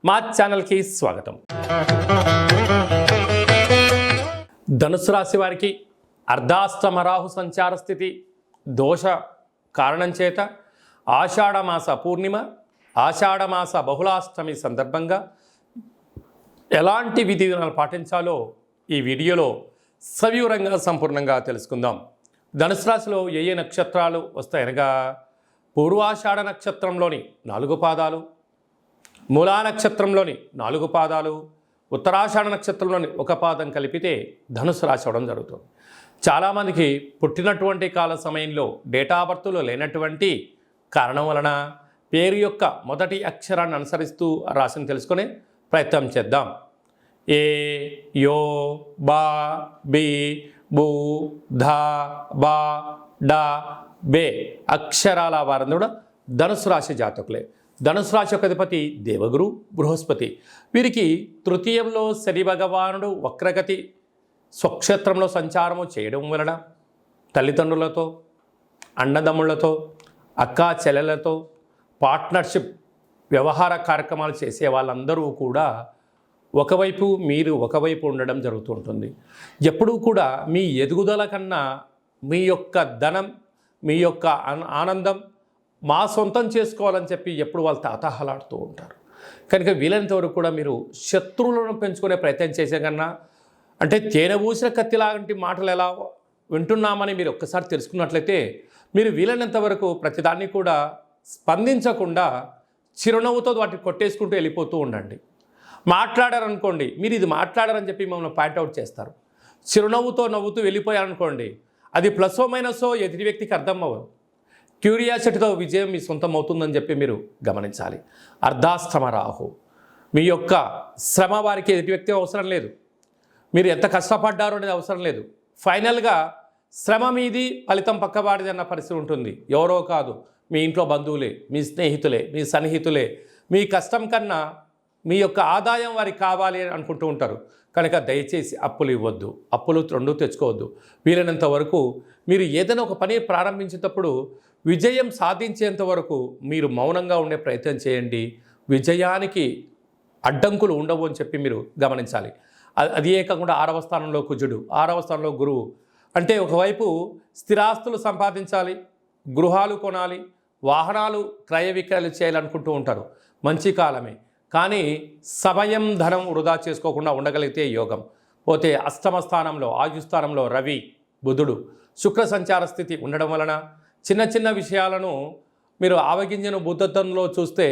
మా ఛానల్కి స్వాగతం. ధనుసు రాశి వారికి అర్ధాష్టమ రాహు సంచార స్థితి దోష కారణం చేత ఆషాఢమాస పూర్ణిమ, ఆషాఢమాస బహుళాష్టమి సందర్భంగా ఎలాంటి విధి విధానాలు పాటించాలో ఈ వీడియోలో సవివరంగా సంపూర్ణంగా తెలుసుకుందాం. ధనుసు రాశిలో ఏ నక్షత్రాలు వస్తాయనగా పూర్వాషాఢ నక్షత్రంలోని 4 పాదాలు, మూలా నక్షత్రంలోని 4 పాదాలు, ఉత్తరాషాఢ నక్షత్రంలోని 1 పాదం కలిపితే ధనుసు రాశి అవడం జరుగుతుంది. చాలామందికి పుట్టినటువంటి కాల సమయంలో డేటా బర్త్లో లేనటువంటి కారణం వలన పేరు యొక్క మొదటి అక్షరాన్ని అనుసరిస్తూ రాశిని తెలుసుకునే ప్రయత్నం చేద్దాం. ఏ, యో, బా, బి, బు, ధ, బా, డా, బే అక్షరాల వారందరూ కూడా ధనుసు రాశి జాతకులే. ధనుసు రాశి యొక్క అధిపతి దేవగురు బృహస్పతి. వీరికి తృతీయంలో శని భగవానుడు వక్రగతి స్వక్షేత్రంలో సంచారము చేయడం వలన తల్లిదండ్రులతో, అన్నదమ్ముళ్లతో, అక్కా చెల్లెలతో పార్ట్నర్షిప్ వ్యవహార కార్యక్రమాలు చేసే వాళ్ళందరూ కూడా ఒకవైపు మీరు ఒకవైపు ఉండడం జరుగుతూ ఉంటుంది. ఎప్పుడూ కూడా మీ ఎదుగుదల కన్నా మీ యొక్క ధనం, మీ యొక్క ఆనందం మా సొంతం చేసుకోవాలని చెప్పి ఎప్పుడు వాళ్ళు తాతాహలాడుతూ ఉంటారు. కనుక వీలైనంత వరకు కూడా మీరు శత్రువులను పెంచుకునే ప్రయత్నం చేసే కన్నా, అంటే తేనె పూసిన కత్తి లాంటి మాటలు ఎలా వింటున్నామని మీరు ఒక్కసారి తెలుసుకున్నట్లయితే మీరు వీలైనంత వరకు ప్రతిదాన్ని కూడా స్పందించకుండా చిరునవ్వుతో వాటిని కొట్టేసుకుంటూ వెళ్ళిపోతూ ఉండండి. మాట్లాడారనుకోండి, మీరు ఇది మాట్లాడారని చెప్పి మమ్మల్ని పాయింట్అవుట్ చేస్తారు. చిరునవ్వుతో నవ్వుతూ వెళ్ళిపోయారనుకోండి, అది ప్లస్ఓ మైనస్ఓ ఎదుటి వ్యక్తికి అర్థం అవ్వదు. క్యూరియాసిటీతో విజయం మీ సొంతం అవుతుందని చెప్పి మీరు గమనించాలి. అర్ధాష్టమ రాహు, మీ యొక్క శ్రమ వారికి ఎదుటి వ్యక్తి అవసరం లేదు. మీరు ఎంత కష్టపడ్డారో అనేది అవసరం లేదు. ఫైనల్గా శ్రమ మీది, ఫలితం పక్కవాడిది అన్న పరిస్థితి ఉంటుంది. ఎవరో కాదు, మీ ఇంట్లో బంధువులే, మీ స్నేహితులే, మీ సన్నిహితులే. మీ కష్టం కన్నా మీ యొక్క ఆదాయం వారికి కావాలి అని అనుకుంటూ ఉంటారు. కనుక దయచేసి అప్పులు ఇవ్వద్దు, అప్పులు 2 తెచ్చుకోవద్దు. వీలైనంత వరకు మీరు ఏదైనా ఒక పని ప్రారంభించేటప్పుడు విజయం సాధించేంత వరకు మీరు మౌనంగా ఉండే ప్రయత్నం చేయండి. విజయానికి అడ్డంకులు ఉండవు అని చెప్పి మీరు గమనించాలి. అది కాకుండా 6వ స్థానంలో కుజుడు, 6వ స్థానంలో గురువు. అంటే ఒకవైపు స్థిరాస్తులు సంపాదించాలి, గృహాలు కొనాలి, వాహనాలు క్రయ విక్రయాలు చేయాలనుకుంటూ ఉంటారు. మంచి కాలమే, కానీ సమయం ధనం వృధా చేసుకోకుండా ఉండగలిగితే యోగం. పోతే అష్టమ స్థానంలో ఆయుస్థానంలో రవి, బుధుడు, శుక్ర సంచార స్థితి ఉండడం వలన చిన్న చిన్న విషయాలను మీరు ఆవగింజను బుద్ధత్వంలో చూస్తే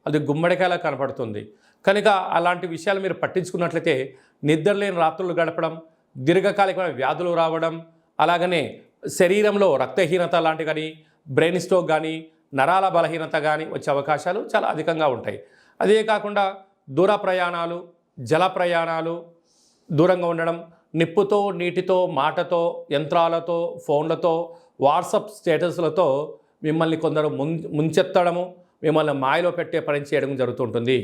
అది గుమ్మడికాయలా కనపడుతుంది. కనుక అలాంటి విషయాలు మీరు పట్టించుకున్నట్లయితే నిద్రలేని రాత్రులు గడపడం, దీర్ఘకాలికమైన వ్యాధులు రావడం, అలాగనే శరీరంలో రక్తహీనత లాంటి కానీ, బ్రెయిన్ స్ట్రోక్ కానీ, నరాల బలహీనత కానీ వచ్చే అవకాశాలు చాలా అధికంగా ఉంటాయి. అదే కాకుండా దూర ప్రయాణాలు, జల ప్రయాణాలు, దూరంగా ఉండడం, నిప్పుతో, నీటితో, మాటతో, యంత్రాలతో, ఫోన్లతో, వాట్సాప్ స్టేటస్లతో మిమ్మల్ని కొందరు ముంచెత్తడము, మిమ్మల్ని మాయలో పెట్టే పని చేయడం జరుగుతుంటుంది.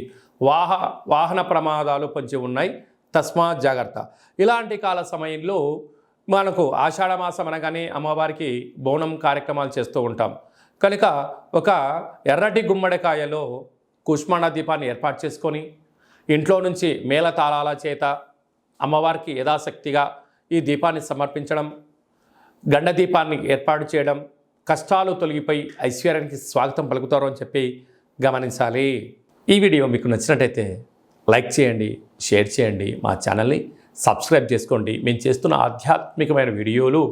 వాహన ప్రమాదాలు కొంచెం ఉన్నాయి, తస్మాత్ జాగ్రత్త. ఇలాంటి కాల సమయంలో మనకు ఆషాఢమాసం అనగానే అమ్మవారికి బోనం కార్యక్రమాలు చేస్తూ ఉంటాం. కనుక ఒక ఎర్రటి గుమ్మడికాయలో కుష్మాండ దీపాన్ని ఏర్పాటు చేసుకొని ఇంట్లో నుంచి మేళతాళాల చేత అమ్మవారికి యథాశక్తిగా ఈ దీపాన్ని సమర్పించడం, గండ దీపాన్ని ఏర్పాటు చేయడం కష్టాలు తొలగిపోయి ఐశ్వర్యానికి స్వాగతం పలుకుతారు అని చెప్పి గమనించాలి. ఈ వీడియో మీకు నచ్చినట్టయితే లైక్ చేయండి, షేర్ చేయండి, మా ఛానల్ని సబ్స్క్రైబ్ చేసుకోండి. మేము చేస్తున్న ఆధ్యాత్మికమైన వీడియోలు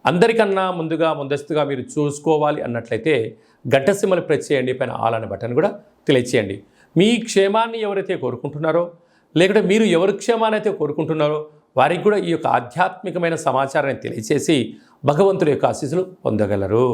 అందరికన్నా ముందస్తుగా మీరు చూసుకోవాలి అన్నట్లయితే గంట సింబల్ ప్రెస్ చేయండి, పైన ఆల్ అనే బటన్ కూడా తెలియచేయండి. మీ క్షేమాన్ని ఎవరైతే కోరుకుంటున్నారో, లేకుంటే మీరు ఎవరి క్షేమాన్ని అయితే కోరుకుంటున్నారో వారికి కూడా ఈ యొక్క ఆధ్యాత్మికమైన సమాచారాన్ని తెలియచేసి భగవంతుడి యొక్క ఆశీస్సులు పొందగలరు.